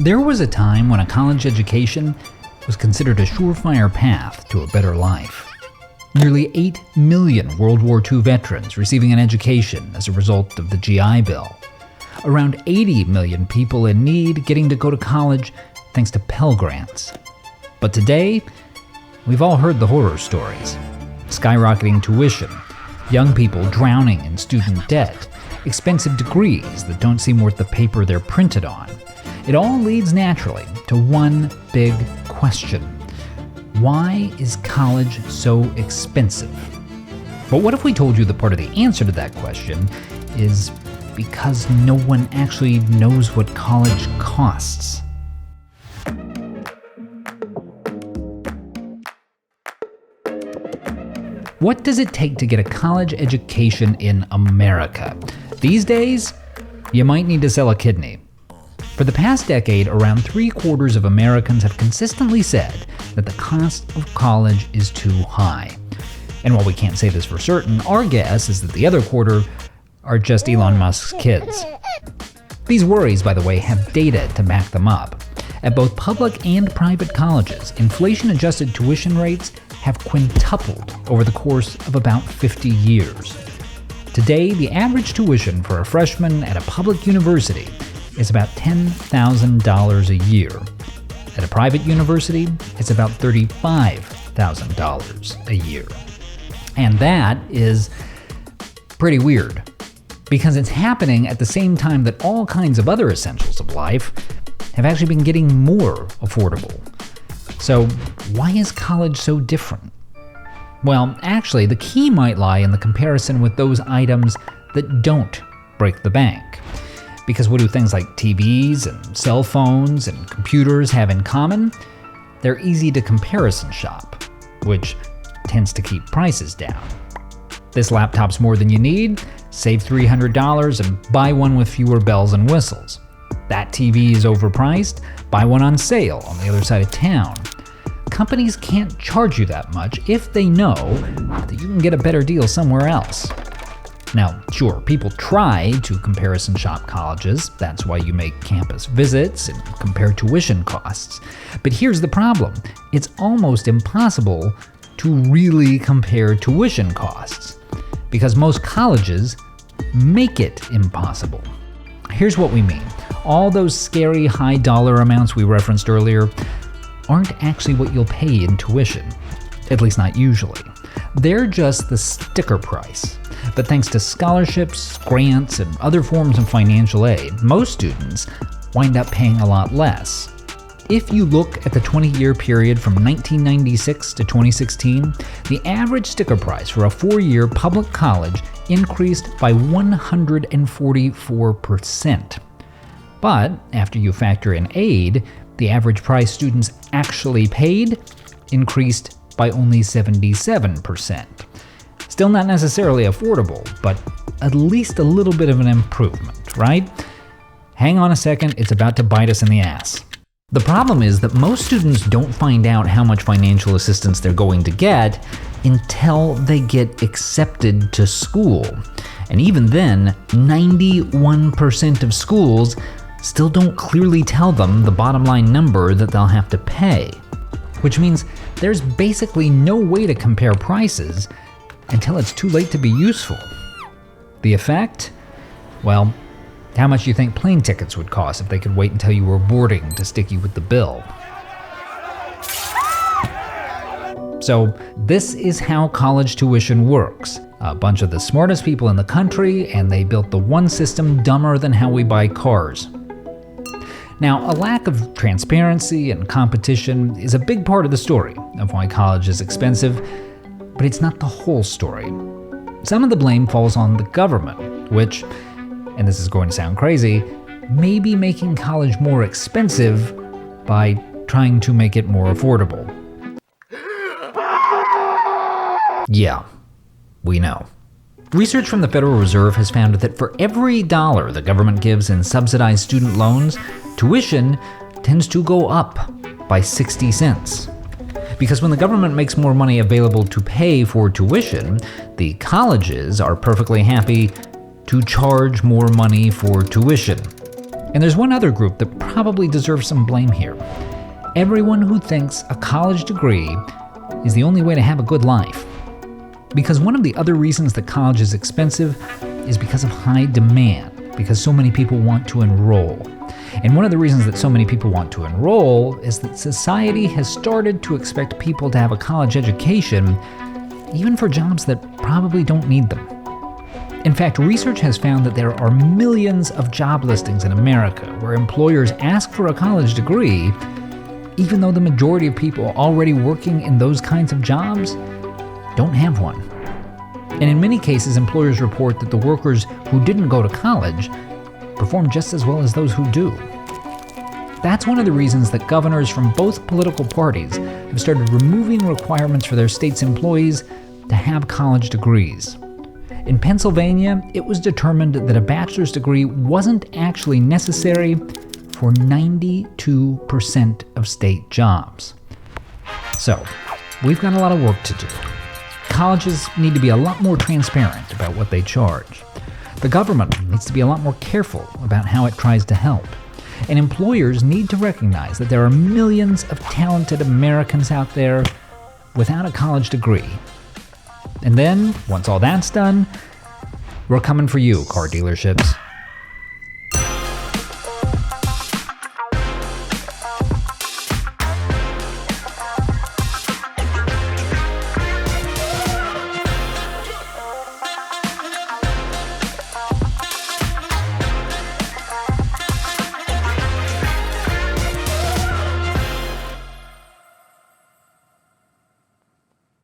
There was a time when a college education was considered a surefire path to a better life. Nearly 8 million World War II veterans receiving an education as a result of the GI Bill. Around 80 million people in need getting to go to college thanks to Pell Grants. But today, we've all heard the horror stories. Skyrocketing tuition, young people drowning in student debt, expensive degrees that don't seem worth the paper they're printed on. It all leads naturally to one big question. Why is college so expensive? But what if we told you that part of the answer to that question is because no one actually knows what college costs? What does it take to get a college education in America? These days, you might need to sell a kidney. For the past decade, around 3/4 of Americans have consistently said that the cost of college is too high. And while we can't say this for certain, our guess is that the other quarter are just Elon Musk's kids. These worries, by the way, have data to back them up. At both public and private colleges, inflation-adjusted tuition rates have quintupled over the course of about 50 years. Today, the average tuition for a freshman at a public university is about $10,000 a year. At a private university, it's about $35,000 a year. And that is pretty weird, because it's happening at the same time that all kinds of other essentials of life have actually been getting more affordable. So why is college so different? Well, actually, the key might lie in the comparison with those items that don't break the bank. Because what do things like TVs and cell phones and computers have in common? They're easy to comparison shop, which tends to keep prices down. This laptop's more than you need, save $300 and buy one with fewer bells and whistles. That TV is overpriced, buy one on sale on the other side of town. Companies can't charge you that much if they know that you can get a better deal somewhere else. Now, sure, people try to comparison shop colleges. That's why you make campus visits and compare tuition costs. But here's the problem. It's almost impossible to really compare tuition costs, because most colleges make it impossible. Here's what we mean. All those scary high dollar amounts we referenced earlier aren't actually what you'll pay in tuition, at least not usually. They're just the sticker price. But thanks to scholarships, grants, and other forms of financial aid, most students wind up paying a lot less. If you look at the 20-year period from 1996 to 2016, the average sticker price for a 4-year public college increased by 144%. But after you factor in aid, the average price students actually paid increased by only 77%. Still not necessarily affordable, but at least a little bit of an improvement, right? Hang on a second, it's about to bite us in the ass. The problem is that most students don't find out how much financial assistance they're going to get until they get accepted to school. And even then, 91% of schools still don't clearly tell them the bottom line number that they'll have to pay. Which means there's basically no way to compare prices until it's too late to be useful. The effect? Well, how much do you think plane tickets would cost if they could wait until you were boarding to stick you with the bill? So this is how college tuition works. A bunch of the smartest people in the country, and they built the one system dumber than how we buy cars. Now, a lack of transparency and competition is a big part of the story of why college is expensive, but it's not the whole story. Some of the blame falls on the government, which, and this is going to sound crazy, may be making college more expensive by trying to make it more affordable. Yeah, we know. Research from the Federal Reserve has found that for every dollar the government gives in subsidized student loans, tuition tends to go up by 60 cents. Because when the government makes more money available to pay for tuition, the colleges are perfectly happy to charge more money for tuition. And there's one other group that probably deserves some blame here. Everyone who thinks a college degree is the only way to have a good life. Because one of the other reasons that college is expensive is because of high demand, because so many people want to enroll. And one of the reasons that so many people want to enroll is that society has started to expect people to have a college education, even for jobs that probably don't need them. In fact, research has found that there are millions of job listings in America where employers ask for a college degree, even though the majority of people already working in those kinds of jobs don't have one. And in many cases, employers report that the workers who didn't go to college perform just as well as those who do. That's one of the reasons that governors from both political parties have started removing requirements for their state's employees to have college degrees. In Pennsylvania, it was determined that a bachelor's degree wasn't actually necessary for 92% of state jobs. So, we've got a lot of work to do. Colleges need to be a lot more transparent about what they charge. The government needs to be a lot more careful about how it tries to help. And employers need to recognize that there are millions of talented Americans out there without a college degree. And then, once all that's done, we're coming for you, car dealerships.